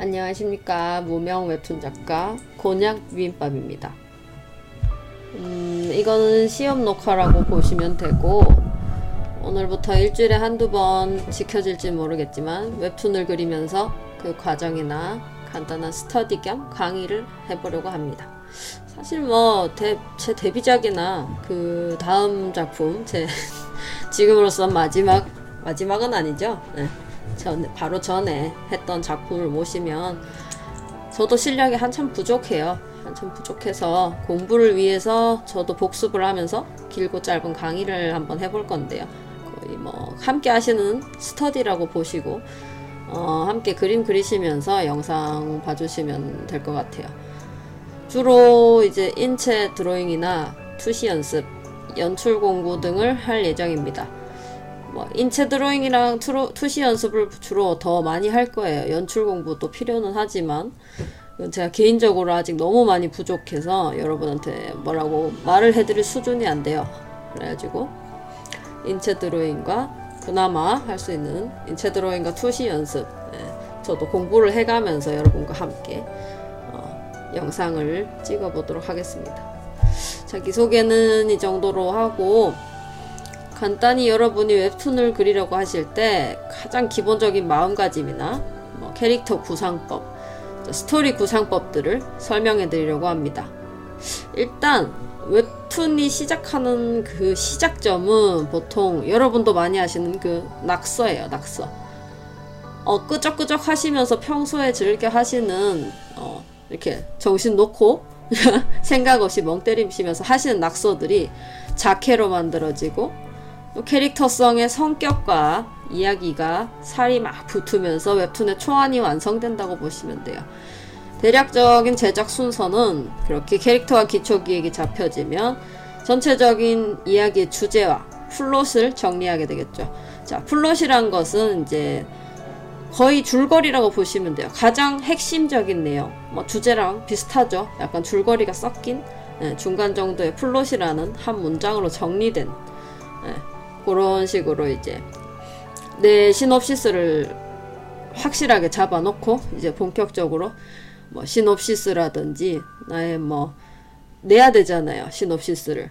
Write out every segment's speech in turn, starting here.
안녕하십니까. 무명 웹툰 작가 곤약 비빔밥입니다. 이거는 시험 녹화라고 보시면 되고, 오늘부터 일주일에 한두 번 지켜질지 모르겠지만 웹툰을 그리면서 그 과정이나 간단한 스터디 겸 강의를 해보려고 합니다. 사실 제 데뷔작이나 그 다음 작품, 제 지금으로서 마지막은 아니죠. 네. 바로 전에 했던 작품을 모시면 저도 실력이 한참 부족해요. 한참 부족해서 공부를 위해서 저도 복습을 하면서 길고 짧은 강의를 한번 해볼 건데요. 거의 함께 하시는 스터디라고 보시고 함께 그림 그리시면서 영상 봐주시면 될 것 같아요. 주로 이제 인체 드로잉이나 투시 연습, 연출 공부 등을 할 예정입니다. 인체 드로잉이랑 투시 연습을 주로 더 많이 할 거예요. 연출 공부도 필요는 하지만 제가 개인적으로 아직 너무 많이 부족해서 여러분한테 뭐라고 말을 해드릴 수준이 안 돼요. 그래가지고 인체 드로잉과 그나마 할 수 있는 인체 드로잉과 투시 연습, 저도 공부를 해가면서 여러분과 함께 영상을 찍어보도록 하겠습니다. 자기소개는 이 정도로 하고, 간단히 여러분이 웹툰을 그리려고 하실 때 가장 기본적인 마음가짐이나 캐릭터 구상법, 스토리 구상법들을 설명해 드리려고 합니다. 일단 웹툰이 시작하는 그 시작점은 보통 여러분도 많이 하시는 그 낙서예요. 낙서. 끄적끄적 하시면서 평소에 즐겨 하시는 이렇게 정신 놓고 생각 없이 멍 때리시면서 하시는 낙서들이 자캐로 만들어지고, 캐릭터성의 성격과 이야기가 살이 막 붙으면서 웹툰의 초안이 완성된다고 보시면 돼요. 대략적인 제작 순서는 그렇게 캐릭터와 기초기획이 잡혀지면 전체적인 이야기의 주제와 플롯을 정리하게 되겠죠. 자, 플롯이란 것은 이제 거의 줄거리라고 보시면 돼요. 가장 핵심적인 내용, 주제랑 비슷하죠. 약간 줄거리가 섞인 중간 정도의 플롯이라는 한 문장으로 정리된 그런 식으로 이제 내 시놉시스를 확실하게 잡아놓고 이제 본격적으로 시놉시스라든지 나의 내야 되잖아요. 시놉시스를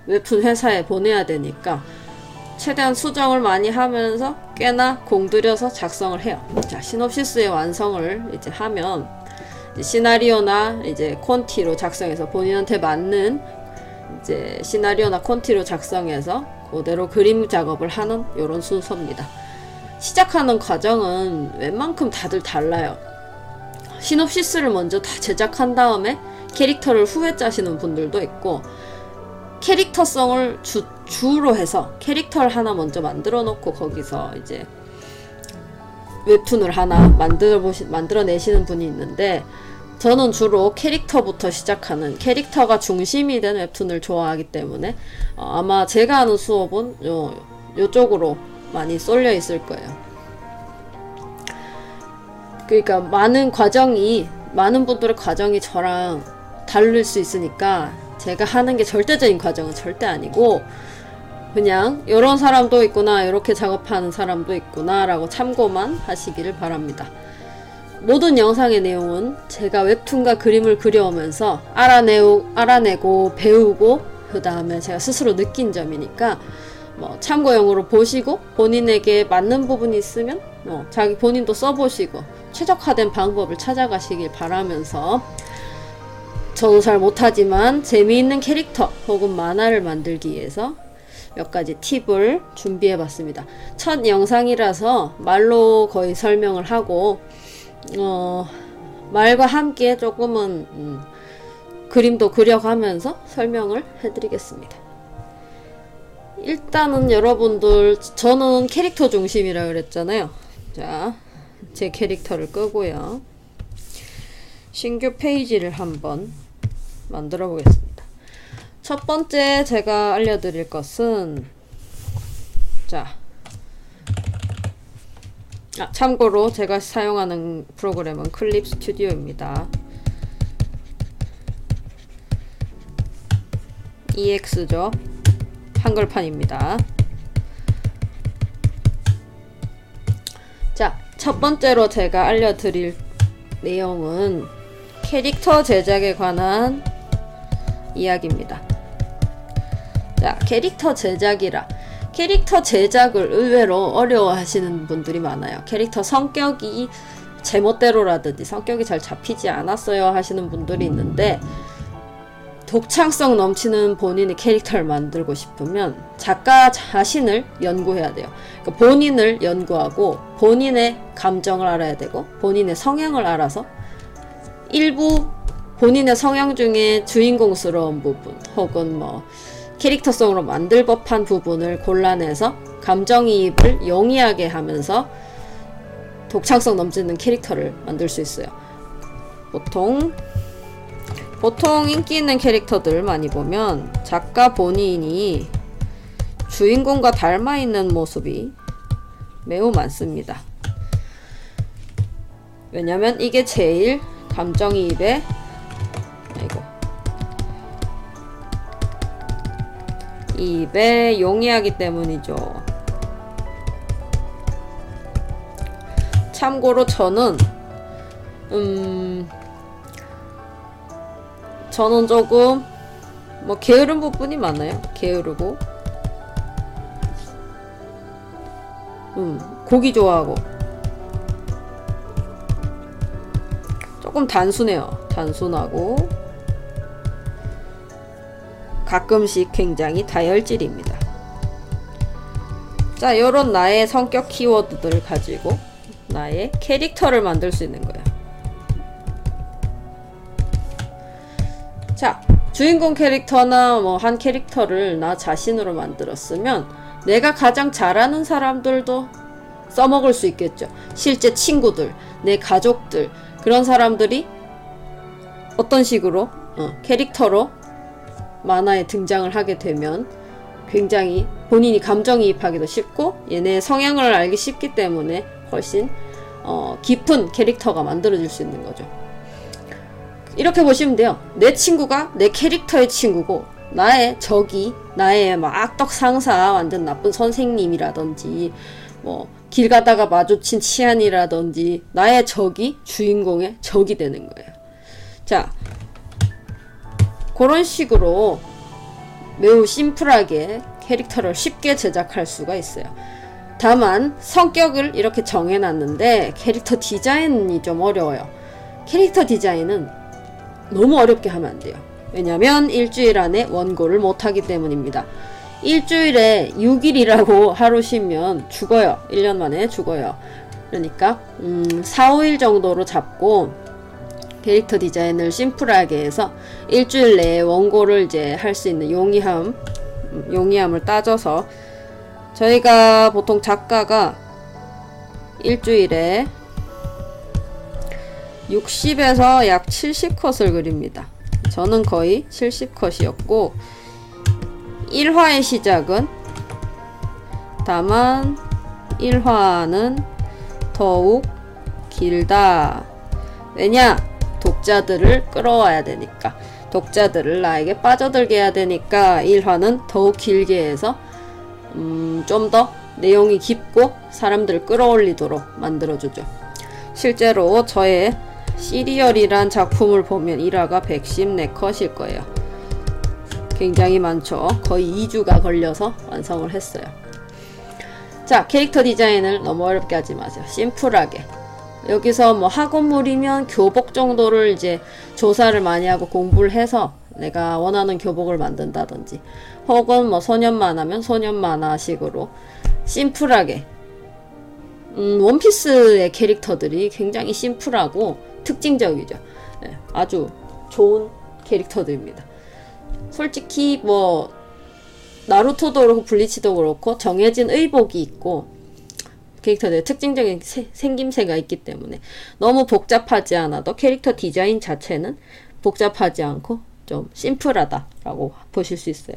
웹툰 회사에 보내야 되니까 최대한 수정을 많이 하면서 꽤나 공들여서 작성을 해요. 자, 시놉시스의 완성을 이제 하면 시나리오나 이제 콘티로 작성해서 본인한테 맞는 이제 시나리오나 콘티로 작성해서 그대로 그림 작업을 하는 이런 순서입니다. 시작하는 과정은 웬만큼 다들 달라요. 시놉시스를 먼저 다 제작한 다음에 캐릭터를 후에 짜시는 분들도 있고, 캐릭터성을 주로 해서 캐릭터를 하나 먼저 만들어 놓고 거기서 이제 웹툰을 하나 만들어내시는 분이 있는데, 저는 주로 캐릭터부터 시작하는, 캐릭터가 중심이 된 웹툰을 좋아하기 때문에 아마 제가 하는 수업은 요쪽으로 많이 쏠려 있을 거예요. 그러니까 많은 분들의 과정이 저랑 다를 수 있으니까 제가 하는 게 절대적인 과정은 절대 아니고, 그냥 이런 사람도 있구나, 이렇게 작업하는 사람도 있구나 라고 참고만 하시기를 바랍니다. 모든 영상의 내용은 제가 웹툰과 그림을 그려오면서 알아내고 배우고 그 다음에 제가 스스로 느낀 점이니까 참고용으로 보시고 본인에게 맞는 부분이 있으면 자기 본인도 써보시고 최적화된 방법을 찾아가시길 바라면서, 저도 잘 못하지만 재미있는 캐릭터 혹은 만화를 만들기 위해서 몇 가지 팁을 준비해 봤습니다. 첫 영상이라서 말로 거의 설명을 하고 말과 함께 조금은 그림도 그려가면서 설명을 해드리겠습니다. 일단은 여러분들, 저는 캐릭터 중심이라 그랬잖아요. 자, 제 캐릭터를 끄고요. 신규 페이지를 한번 만들어 보겠습니다. 첫 번째 제가 알려드릴 것은, 참고로 제가 사용하는 프로그램은 클립 스튜디오입니다. EX죠. 한글판입니다. 자, 첫 번째로 제가 알려드릴 내용은 캐릭터 제작에 관한 이야기입니다. 자, 캐릭터 제작이라. 캐릭터 제작을 의외로 어려워하시는 분들이 많아요. 캐릭터 성격이 제멋대로라든지 성격이 잘 잡히지 않았어요 하시는 분들이 있는데, 독창성 넘치는 본인의 캐릭터를 만들고 싶으면 작가 자신을 연구해야 돼요. 그러니까 본인을 연구하고 본인의 감정을 알아야 되고 본인의 성향을 알아서 일부 본인의 성향 중에 주인공스러운 부분 혹은 뭐 캐릭터성으로 만들 법한 부분을 골라내서 감정이입을 용이하게 하면서 독창성 넘치는 캐릭터를 만들 수 있어요. 보통 인기 있는 캐릭터들 많이 보면 작가 본인이 주인공과 닮아 있는 모습이 매우 많습니다. 왜냐면 이게 제일 감정이입에 이입에 용이하기 때문이죠. 참고로 저는 조금 뭐 게으른 부분이 많아요. 게으르고 고기 좋아하고 조금 단순해요. 단순하고 가끔씩 굉장히 다혈질입니다. 자, 요런 나의 성격 키워드들을 가지고 나의 캐릭터를 만들 수 있는 거예요. 자, 주인공 캐릭터나 뭐 한 캐릭터를 나 자신으로 만들었으면 내가 가장 잘하는 사람들도 써먹을 수 있겠죠. 실제 친구들, 내 가족들, 그런 사람들이 어떤 식으로 캐릭터로 만화에 등장을 하게 되면 굉장히 본인이 감정이입하기도 쉽고 얘네의 성향을 알기 쉽기 때문에 훨씬 깊은 캐릭터가 만들어질 수 있는 거죠. 이렇게 보시면 돼요. 내 친구가 내 캐릭터의 친구고 나의 적이 나의 막 악덕 상사, 완전 나쁜 선생님이라든지 뭐 길 가다가 마주친 치안이라든지 나의 적이 주인공의 적이 되는 거예요. 자, 그런 식으로 매우 심플하게 캐릭터를 쉽게 제작할 수가 있어요. 다만 성격을 이렇게 정해놨는데 캐릭터 디자인이 좀 어려워요. 캐릭터 디자인은 너무 어렵게 하면 안 돼요. 왜냐면 일주일 안에 원고를 못하기 때문입니다. 일주일에 6일이라고 하루 쉬면 죽어요. 1년 만에 죽어요. 그러니까 4, 5일 정도로 잡고 캐릭터 디자인을 심플하게 해서 일주일 내에 원고를 이제 할 수 있는 용이함을 따져서 저희가 보통 작가가 일주일에 60에서 약 70컷을 그립니다. 저는 거의 70컷이었고 1화의 시작은 다만 1화는 더욱 길다. 왜냐? 독자들을 끌어와야 되니까, 독자들을 나에게 빠져들게 해야 되니까 1화는 더욱 길게 해서 좀 더 내용이 깊고 사람들을 끌어올리도록 만들어주죠. 실제로 저의 시리얼이란 작품을 보면 1화가 114컷일 거예요. 굉장히 많죠. 거의 2주가 걸려서 완성을 했어요. 자, 캐릭터 디자인을 너무 어렵게 하지 마세요. 심플하게. 여기서 뭐 학원물이면 교복 정도를 이제 조사를 많이 하고 공부를 해서 내가 원하는 교복을 만든다든지, 혹은 뭐 소년 만화면 소년 만화식으로 심플하게. 원피스의 캐릭터들이 굉장히 심플하고 특징적이죠. 네, 아주 좋은 캐릭터들입니다. 솔직히 뭐 나루토도 그렇고 블리치도 그렇고 정해진 의복이 있고 캐릭터들의 특징적인 생김새가 있기 때문에 너무 복잡하지 않아도 캐릭터 디자인 자체는 복잡하지 않고 좀 심플하다라고 보실 수 있어요.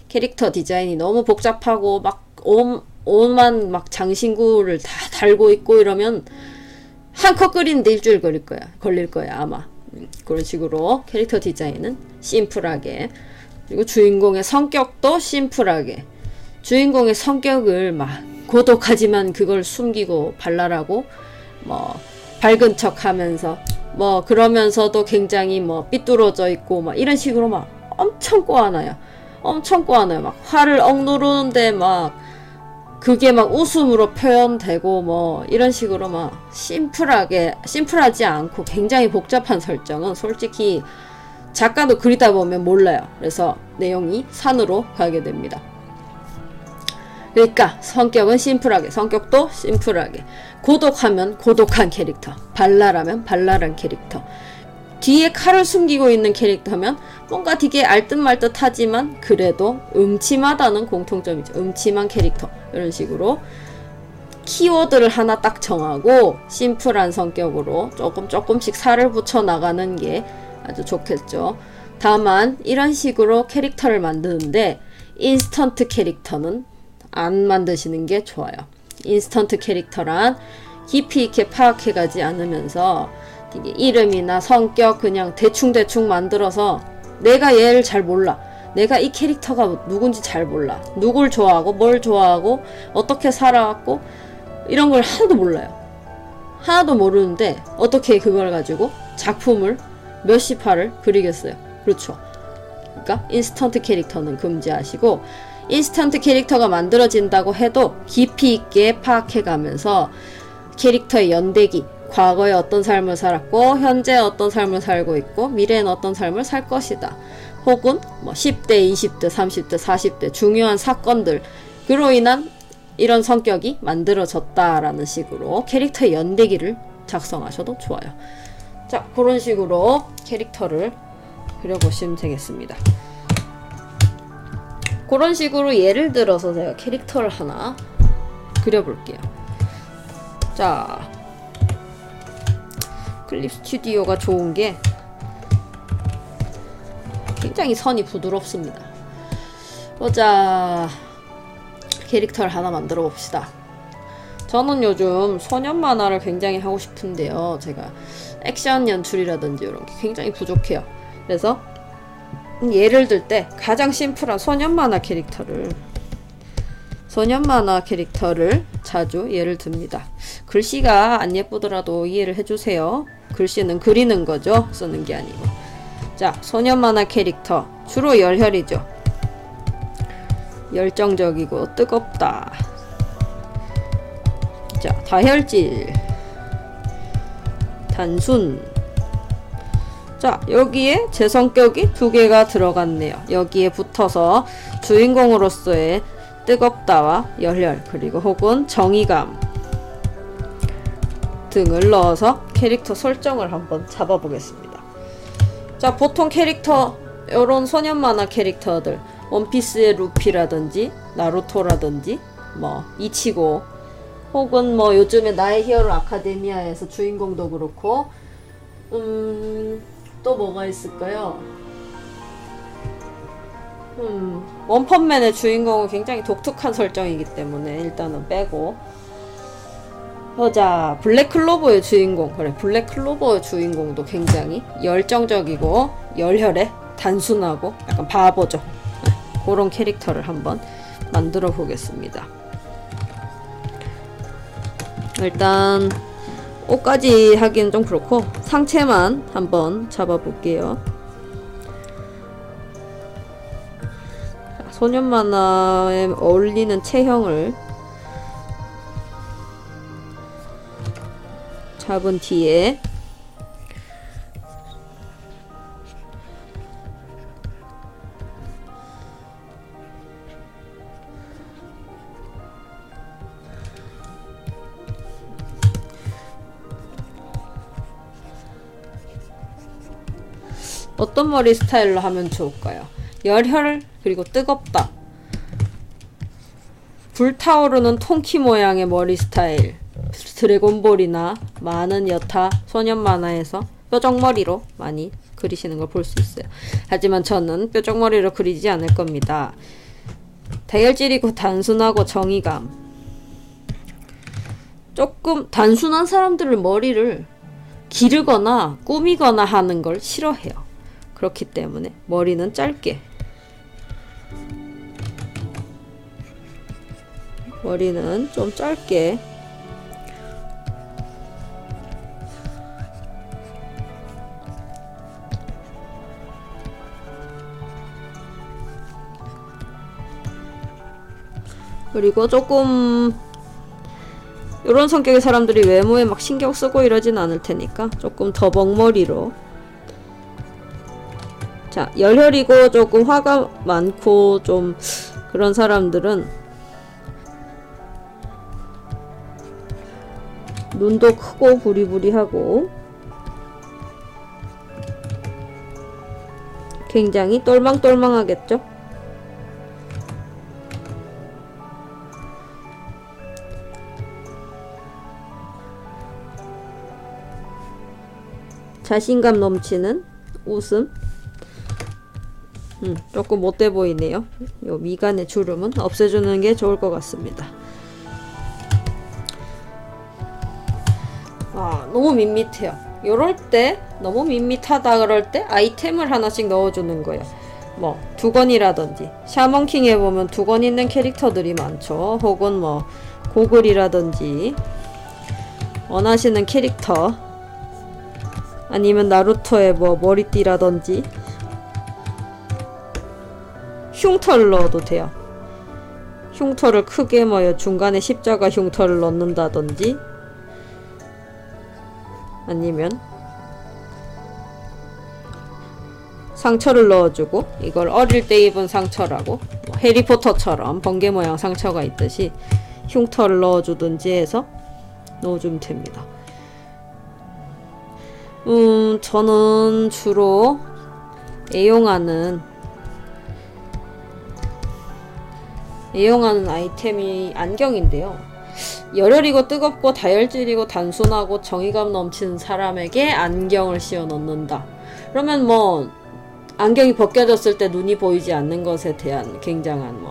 캐릭터 디자인이 너무 복잡하고 막 온만 막 장신구를 다 달고 있고 이러면 한 컷 그리는데 일주일 걸릴 거야 아마. 그런 식으로 캐릭터 디자인은 심플하게, 그리고 주인공의 성격도 심플하게. 주인공의 성격을 막 고독하지만 그걸 숨기고 발랄하고 뭐 밝은 척 하면서 뭐 그러면서도 굉장히 뭐 삐뚤어져 있고 막 이런 식으로 막 엄청 꼬아놔요. 엄청 꼬아놔요. 막 화를 억누르는데 막 그게 막 웃음으로 표현되고 뭐 이런 식으로 막 심플하지 않고 굉장히 복잡한 설정은 솔직히 작가도 그리다 보면 몰라요. 그래서 내용이 산으로 가게 됩니다. 그러니까 성격도 심플하게, 고독하면 고독한 캐릭터, 발랄하면 발랄한 캐릭터, 뒤에 칼을 숨기고 있는 캐릭터면 뭔가 되게 알듯말듯하지만 그래도 음침하다는 공통점이죠. 음침한 캐릭터, 이런 식으로 키워드를 하나 딱 정하고 심플한 성격으로 조금씩 살을 붙여 나가는 게 아주 좋겠죠. 다만 이런 식으로 캐릭터를 만드는데 인스턴트 캐릭터는 안 만드시는 게 좋아요. 인스턴트 캐릭터란 깊이 있게 파악해가지 않으면서 이름이나 성격 그냥 대충 만들어서 내가 얘를 잘 몰라. 내가 이 캐릭터가 누군지 잘 몰라. 누굴 좋아하고 뭘 좋아하고 어떻게 살아왔고 이런 걸 하나도 몰라요. 하나도 모르는데 어떻게 그걸 가지고 작품을 몇십 화를 그리겠어요. 그렇죠. 그러니까 인스턴트 캐릭터는 금지하시고, 인스턴트 캐릭터가 만들어진다고 해도 깊이 있게 파악해가면서 캐릭터의 연대기, 과거에 어떤 삶을 살았고 현재 어떤 삶을 살고 있고 미래에는 어떤 삶을 살 것이다. 혹은 뭐 10대, 20대, 30대, 40대 중요한 사건들 그로 인한 이런 성격이 만들어졌다라는 식으로 캐릭터의 연대기를 작성하셔도 좋아요. 자, 그런 식으로 캐릭터를 그려보시면 되겠습니다. 그런 식으로 예를 들어서 제가 캐릭터를 하나 그려볼게요. 자, 클립 스튜디오가 좋은 게 굉장히 선이 부드럽습니다. 보자, 캐릭터를 하나 만들어 봅시다. 저는 요즘 소년 만화를 굉장히 하고 싶은데요. 제가 액션 연출이라든지 이런 게 굉장히 부족해요. 그래서 예를 들 때 가장 심플한 소년 만화 캐릭터를 자주 예를 듭니다. 글씨가 안 예쁘더라도 이해를 해주세요. 글씨는 그리는 거죠. 쓰는 게 아니고. 자, 소년 만화 캐릭터 주로 열혈이죠. 열정적이고 뜨겁다. 자, 다혈질, 단순. 자, 여기에 제 성격이 두 개가 들어갔네요. 여기에 붙어서 주인공으로서의 뜨겁다와 열혈, 그리고 혹은 정의감 등을 넣어서 캐릭터 설정을 한번 잡아보겠습니다. 자, 보통 캐릭터, 요런 소년 만화 캐릭터들, 원피스의 루피라든지 나루토라든지 뭐 이치고, 혹은 뭐 요즘에 나의 히어로 아카데미아에서 주인공도 그렇고, 또 뭐가 있을까요? 원펀맨의 주인공은 굉장히 독특한 설정이기 때문에 일단은 빼고, 보자, 블랙클로버의 주인공. 그래, 블랙클로버의 주인공도 굉장히 열정적이고 열혈에 단순하고 약간 바보죠. 그런 캐릭터를 한번 만들어 보겠습니다. 일단 옷까지 하기는 좀 그렇고 상체만 한번 잡아볼게요. 소년 만화에 어울리는 체형을 잡은 뒤에 어떤 머리 스타일로 하면 좋을까요? 열혈, 그리고 뜨겁다, 불타오르는 통키 모양의 머리 스타일, 드래곤볼이나 많은 여타 소년 만화에서 뾰족머리로 많이 그리시는 걸 볼 수 있어요. 하지만 저는 뾰족머리로 그리지 않을 겁니다. 다혈질이고 단순하고 정의감. 조금 단순한 사람들을 머리를 기르거나 꾸미거나 하는 걸 싫어해요. 그렇기 때문에 머리는 짧게, 머리는 좀 짧게 그리고 조금 이런 성격의 사람들이 외모에 막 신경 쓰고 이러진 않을 테니까 조금 더 먹머리로. 자, 열혈이고 조금 화가 많고 좀 그런 사람들은 눈도 크고 부리부리하고 굉장히 똘망똘망하겠죠? 자신감 넘치는 웃음. 조금 못돼 보이네요. 요 미간의 주름은 없애주는 게 좋을 것 같습니다. 아, 너무 밋밋해요. 요럴 때 너무 밋밋하다 그럴 때 아이템을 하나씩 넣어주는 거예요. 뭐 두건이라든지 샤먼킹에 보면 두건 있는 캐릭터들이 많죠. 혹은 뭐 고글이라든지 원하시는 캐릭터, 아니면 나루토의 뭐 머리띠라든지 흉터를 넣어도 돼요. 흉터를 크게 뭐요 중간에 십자가 흉터를 넣는다든지, 아니면 상처를 넣어주고, 이걸 어릴 때 입은 상처라고, 뭐 해리포터처럼 번개 모양 상처가 있듯이 흉터를 넣어주든지 해서 넣어주면 됩니다. 저는 주로 애용하는 아이템이 안경인데요. 열혈이고 뜨겁고 다혈질이고 단순하고 정의감 넘치는 사람에게 안경을 씌워 넣는다. 그러면 뭐 안경이 벗겨졌을 때 눈이 보이지 않는 것에 대한 굉장한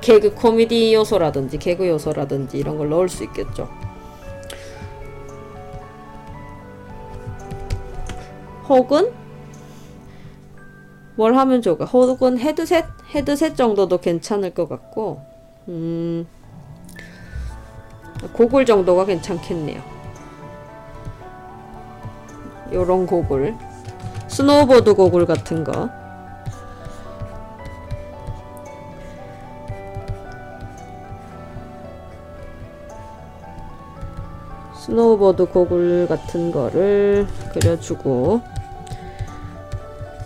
개그 코미디 요소라든지 개그 요소라든지 이런 걸 넣을 수 있겠죠. 혹은 뭘 하면 좋을까? 혹은 헤드셋 정도도 괜찮을 것 같고, 고글 정도가 괜찮겠네요. 요런 고글, 스노우보드 고글 같은 거. 스노우보드 고글 같은 거를 그려주고,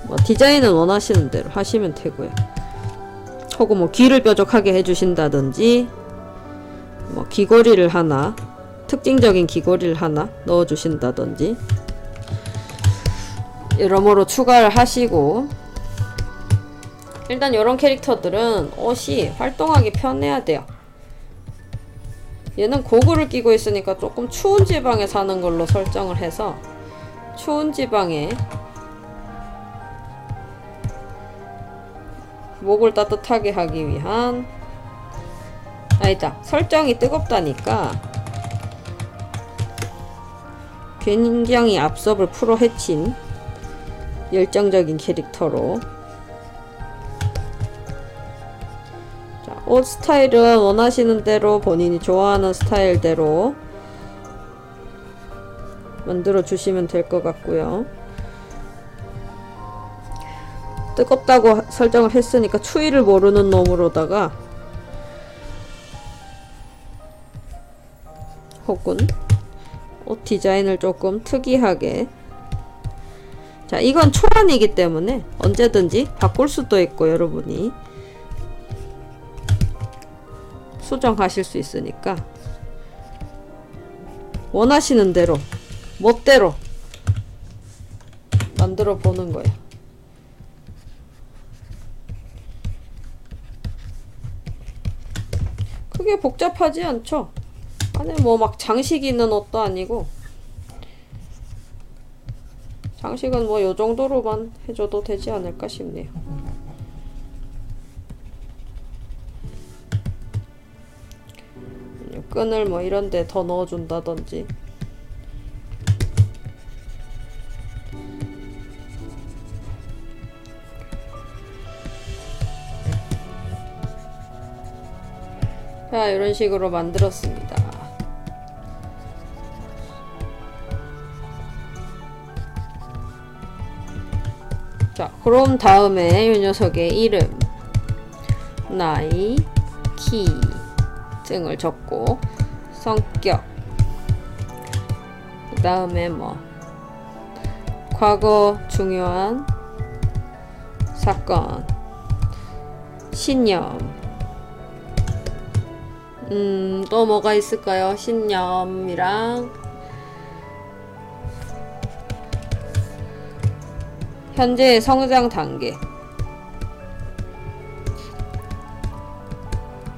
뭐 디자인은 원하시는 대로 하시면 되고요. 혹은 뭐 귀를 뾰족하게 해주신다든지, 뭐 귀걸이를 하나, 특징적인 귀걸이를 하나 넣어주신다든지, 여러모로 추가를 하시고, 일단 이런 캐릭터들은 옷이 활동하기 편해야 돼요. 얘는 고글을 끼고 있으니까 조금 추운 지방에 사는 걸로 설정을 해서, 추운 지방에 목을 따뜻하게 하기 위한, 아니다, 설정이 뜨겁다니까 굉장히 앞섭을 풀어 헤친 열정적인 캐릭터로. 자, 옷 스타일은 원하시는 대로 본인이 좋아하는 스타일대로 만들어 주시면 될 것 같고요. 뜨겁다고 설정을 했으니까 추위를 모르는 놈으로다가, 혹은 옷 디자인을 조금 특이하게. 자, 이건 초안이기 때문에 언제든지 바꿀 수도 있고 여러분이 수정하실 수 있으니까 원하시는 대로 멋대로 만들어 보는 거예요. 크게 복잡하지 않죠? 안에 뭐 막 장식이 있는 옷도 아니고, 장식은 뭐 요 정도로만 해줘도 되지 않을까 싶네요. 끈을 뭐 이런데 더 넣어준다든지. 자, 이런 식으로 만들었습니다. 자, 그럼 다음에 이 녀석의 이름 나이, 키 등을 적고 성격, 그 다음에 뭐 과거 중요한 사건, 신념, 또 뭐가 있을까요? 신념이랑 현재의 성장 단계.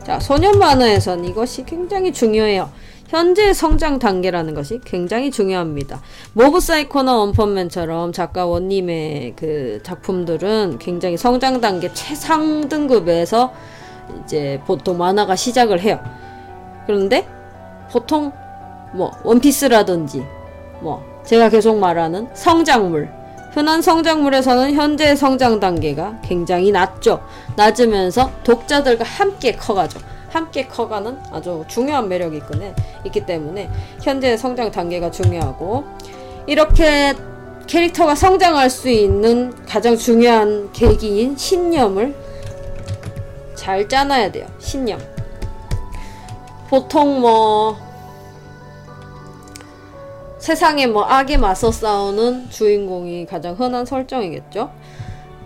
자, 소년 만화에선 이것이 굉장히 중요해요. 현재의 성장 단계라는 것이 굉장히 중요합니다. 모브 사이코나 원펀맨처럼 작가 원님의 그 작품들은 굉장히 성장 단계 최상 등급에서 이제 보통 만화가 시작을 해요. 그런데 보통 뭐 원피스라든지 뭐 제가 계속 말하는 성장물, 흔한 성장물에서는 현재의 성장 단계가 굉장히 낮죠. 낮으면서 독자들과 함께 커가죠. 함께 커가는 아주 중요한 매력이 있기 때문에 현재의 성장 단계가 중요하고, 이렇게 캐릭터가 성장할 수 있는 가장 중요한 계기인 신념을 잘 짜놔야 돼요. 신념. 보통 뭐 세상에 뭐 악에 맞서 싸우는 주인공이 가장 흔한 설정이겠죠.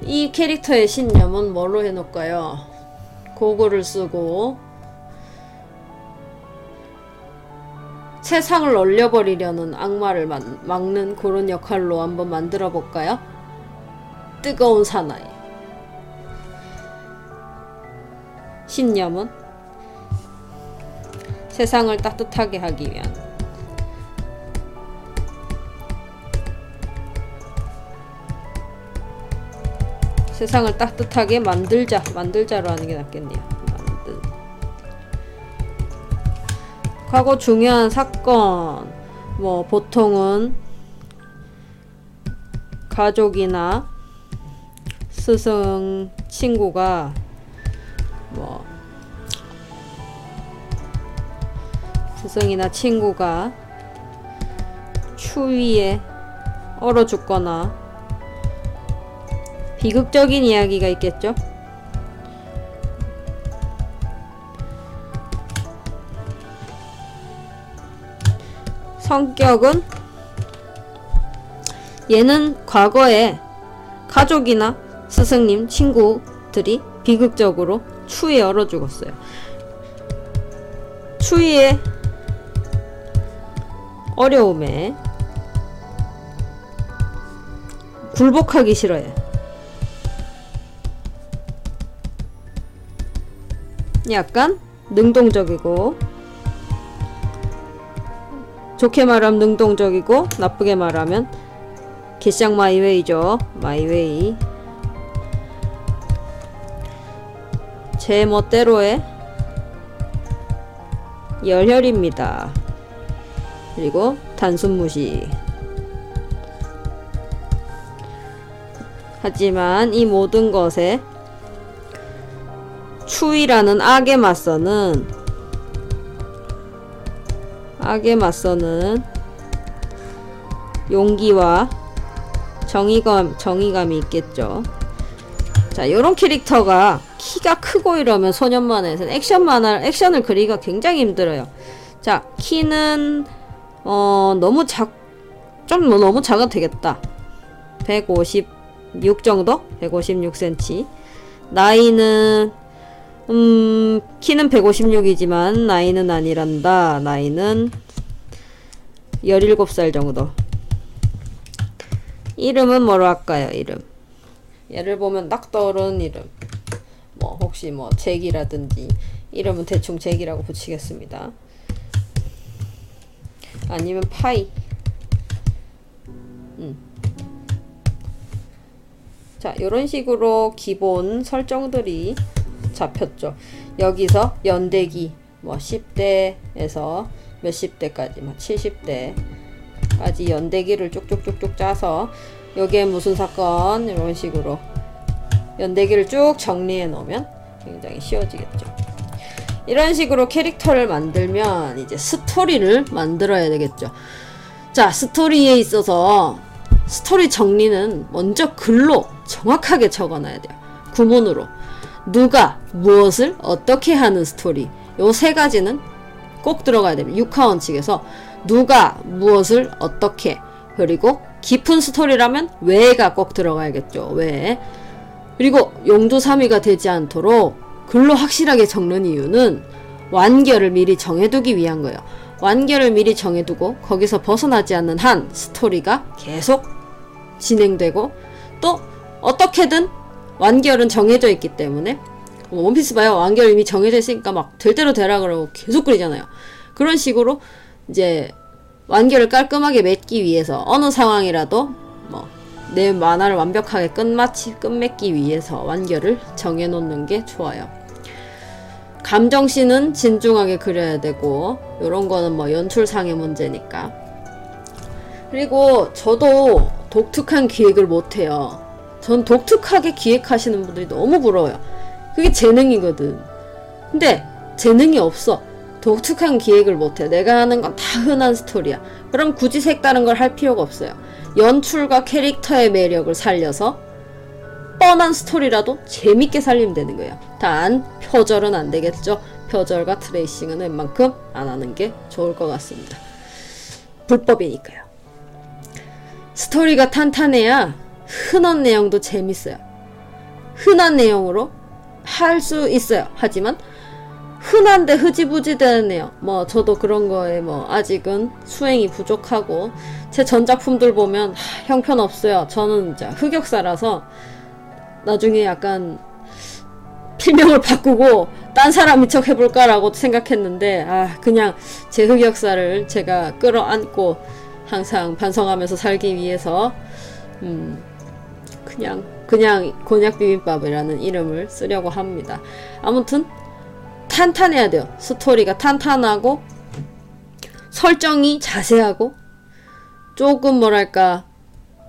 이 캐릭터의 신념은 뭘로 해놓을까요? 고글을 쓰고 세상을 얼려버리려는 악마를 막는 그런 역할로 한번 만들어 볼까요? 뜨거운 사나이. 신념은 세상을 따뜻하게 하기 위한, 세상을 따뜻하게 만들자로 하는 게 낫겠네요. 과거 중요한 사건, 뭐 보통은 가족이나 스승, 친구가 뭐 스승이나 친구가 추위에 얼어 죽거나 비극적인 이야기가 있겠죠. 성격은 얘는 과거에 가족이나 스승님, 친구들이 비극적으로 추위에 얼어 죽었어요. 추위에 어려움에 굴복하기 싫어해. 약간 능동적이고, 좋게 말하면 능동적이고 나쁘게 말하면 개쌍 마이웨이죠. 마이웨이. 제 멋대로의 열혈입니다. 그리고 단순 무시. 하지만 이 모든 것에 추위라는 악에 맞서는 용기와 정의감이 있겠죠. 자, 요런 캐릭터가 키가 크고 이러면 소년 만화에서는 액션을 그리기가 굉장히 힘들어요. 자, 키는 너무 작아도 되겠다. 156 정도? 156cm. 나이는 키는 156이지만 나이는 아니란다. 나이는 17살 정도. 이름은 뭐로 할까요? 이름. 얘를 보면 딱 떠오르는 이름. 뭐 혹시 뭐 잭이라든지 이름은 대충 잭이라고 붙이겠습니다. 아니면 파이. 자, 요런 식으로 기본 설정들이 잡혔죠. 여기서 연대기 뭐 10대에서 몇십 대까지, 막 70대까지 연대기를 쭉쭉쭉쭉 짜서 여기에 무슨 사건, 이런 식으로 연대기를 쭉 정리해 놓으면 굉장히 쉬워지겠죠. 이런 식으로 캐릭터를 만들면 이제 스토리를 만들어야 되겠죠. 자, 스토리에 있어서 스토리 정리는 먼저 글로 정확하게 적어놔야 돼요. 구문으로. 누가 무엇을 어떻게 하는 스토리, 요 세 가지는 꼭 들어가야 됩니다. 6화원칙에서 누가 무엇을 어떻게, 그리고 깊은 스토리라면 왜가 꼭 들어가야겠죠. 왜. 그리고 용두사미가 되지 않도록 글로 확실하게 적는 이유는 완결을 미리 정해두기 위한 거예요. 완결을 미리 정해두고 거기서 벗어나지 않는 한 스토리가 계속 진행되고, 또 어떻게든 완결은 정해져 있기 때문에, 원피스 봐요. 완결 이미 정해져 있으니까 막 될 대로 되라 그러고 계속 그리잖아요. 그런 식으로 이제 완결을 깔끔하게 맺기 위해서 어느 상황이라도 뭐 내 만화를 완벽하게 끝맺기 위해서 완결을 정해놓는 게 좋아요. 감정씬은 진중하게 그려야 되고, 요런 거는 뭐 연출상의 문제니까. 그리고 저도 독특한 기획을 못해요. 전 독특하게 기획하시는 분들이 너무 부러워요. 그게 재능이거든. 근데 재능이 없어. 독특한 기획을 못해. 내가 하는 건 다 흔한 스토리야. 그럼 굳이 색다른 걸 할 필요가 없어요. 연출과 캐릭터의 매력을 살려서 뻔한 스토리라도 재밌게 살리면 되는 거예요. 단 표절은 안 되겠죠. 표절과 트레이싱은 웬만큼 안 하는 게 좋을 것 같습니다. 불법이니까요. 스토리가 탄탄해야 흔한 내용도 재밌어요. 흔한 내용으로 할 수 있어요. 하지만 흔한데 흐지부지 되는 내용, 뭐 저도 그런 거에 뭐 아직은 수행이 부족하고, 제 전작품들 보면 형편없어요. 저는 진짜 흑역사라서 나중에 약간 필명을 바꾸고 딴 사람인 척 해볼까라고 생각했는데, 그냥 제 흑역사를 제가 끌어안고 항상 반성하면서 살기 위해서 그냥 곤약비빔밥이라는 이름을 쓰려고 합니다. 아무튼 탄탄해야 돼요. 스토리가 탄탄하고 설정이 자세하고 조금 뭐랄까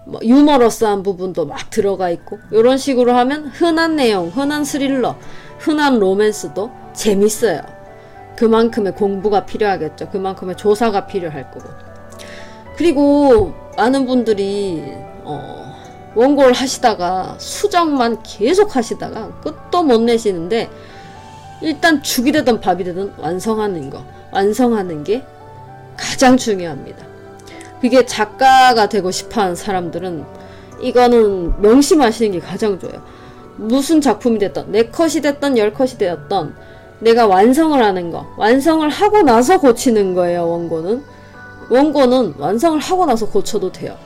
뭐 유머러스한 부분도 막 들어가 있고, 이런 식으로 하면 흔한 내용, 흔한 스릴러, 흔한 로맨스도 재밌어요. 그만큼의 공부가 필요하겠죠. 그만큼의 조사가 필요할 거고. 그리고 많은 분들이 원고를 하시다가 수정만 계속 하시다가 끝도 못 내시는데, 일단 죽이 되든 밥이 되든 완성하는 게 가장 중요합니다. 그게 작가가 되고 싶어하는 사람들은 이거는 명심하시는 게 가장 좋아요. 무슨 작품이 됐던, 4컷이 됐던 10컷이 되었던 내가 완성을 하는 거, 완성을 하고 나서 고치는 거예요. 원고는 완성을 하고 나서 고쳐도 돼요.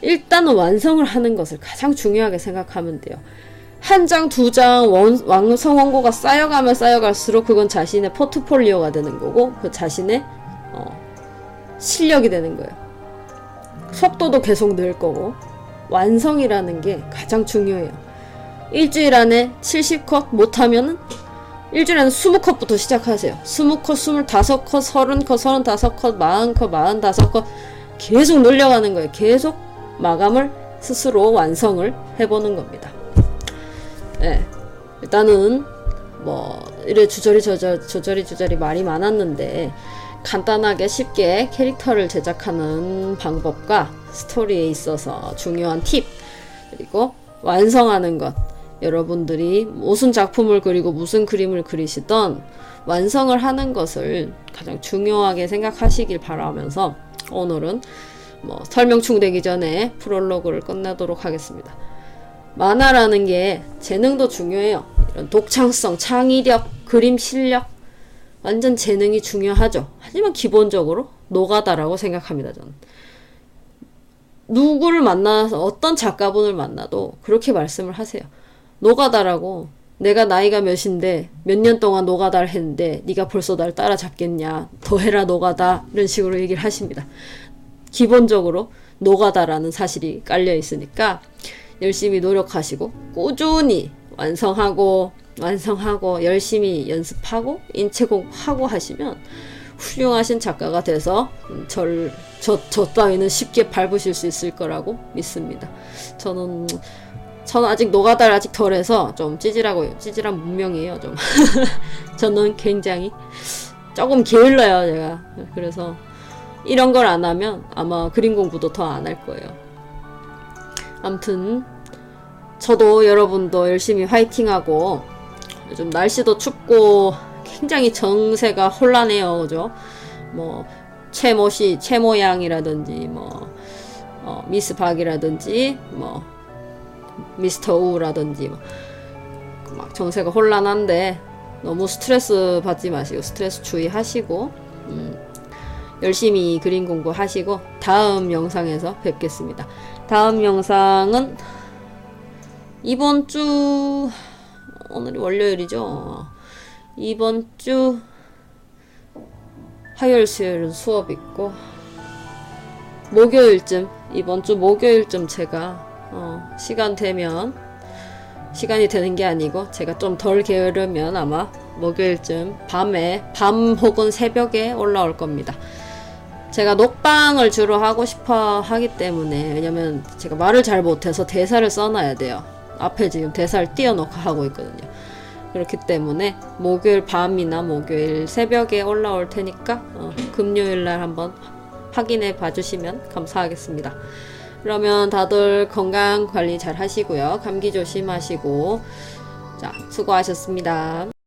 일단은 완성을 하는 것을 가장 중요하게 생각하면 돼요. 한 장, 두 장 완성 원고가 쌓여가면 쌓여갈수록 그건 자신의 포트폴리오가 되는 거고, 그 자신의 실력이 되는 거예요. 속도도 계속 늘 거고, 완성이라는 게 가장 중요해요. 일주일 안에 70컷 못하면은 일주일 안에 20컷부터 시작하세요. 20컷, 25컷, 30컷, 35컷, 40컷, 45컷 계속 늘려가는 거예요. 계속 마감을 스스로 완성을 해보는 겁니다. 네, 일단은 뭐 이래 조저리 말이 많았는데, 간단하게 쉽게 캐릭터를 제작하는 방법과 스토리에 있어서 중요한 팁, 그리고 완성하는 것, 여러분들이 무슨 작품을 그리고 무슨 그림을 그리시던 완성을 하는 것을 가장 중요하게 생각하시길 바라면서, 오늘은 뭐 설명충 되기 전에 프롤로그를 끝내도록 하겠습니다. 만화라는 게 재능도 중요해요. 이런 독창성, 창의력, 그림 실력, 완전 재능이 중요하죠. 하지만 기본적으로 노가다라고 생각합니다. 저는 누구를 만나서, 어떤 작가분을 만나도 그렇게 말씀을 하세요. 노가다라고. 내가 나이가 몇인데 몇 년 동안 노가다를 했는데 네가 벌써 날 따라잡겠냐, 더 해라 노가다, 이런 식으로 얘기를 하십니다. 기본적으로 노가다라는 사실이 깔려 있으니까 열심히 노력하시고 꾸준히 완성하고 열심히 연습하고 인체공부하고 하시면 훌륭하신 작가가 돼서 저 따위는 쉽게 밟으실 수 있을 거라고 믿습니다. 저는 아직 노가다를 아직 덜해서 좀 찌질한 문명이에요. 좀 저는 굉장히 조금 게을러요, 제가. 그래서 이런 걸 안 하면 아마 그림 공부도 더 안 할 거예요. 아무튼 저도 여러분도 열심히 화이팅하고, 요즘 날씨도 춥고 굉장히 정세가 혼란해요. 그죠? 뭐 최모씨, 최모양이라든지 뭐 미스 박이라든지 뭐 미스터 우라든지 막 정세가 혼란한데 너무 스트레스 받지 마시고 스트레스 주의하시고 열심히 그림 공부하시고 다음 영상에서 뵙겠습니다. 다음 영상은 이번 주 오늘이 월요일이죠. 이번 주 화요일 수요일은 수업 있고 목요일쯤 이번 주 목요일쯤 제가 시간 되면 시간이 되는 게 아니고 제가 좀 덜 게으르면 아마 목요일쯤 밤 혹은 새벽에 올라올 겁니다. 제가 녹방을 주로 하고 싶어 하기 때문에 왜냐면 제가 말을 잘 못해서 대사를 써놔야 돼요. 앞에 지금 대사를 띄워놓고 하고 있거든요. 그렇기 때문에 목요일 밤이나 목요일 새벽에 올라올 테니까 금요일날 한번 확인해 봐주시면 감사하겠습니다. 그러면 다들 건강 관리 잘 하시고요. 감기 조심하시고 자 수고하셨습니다.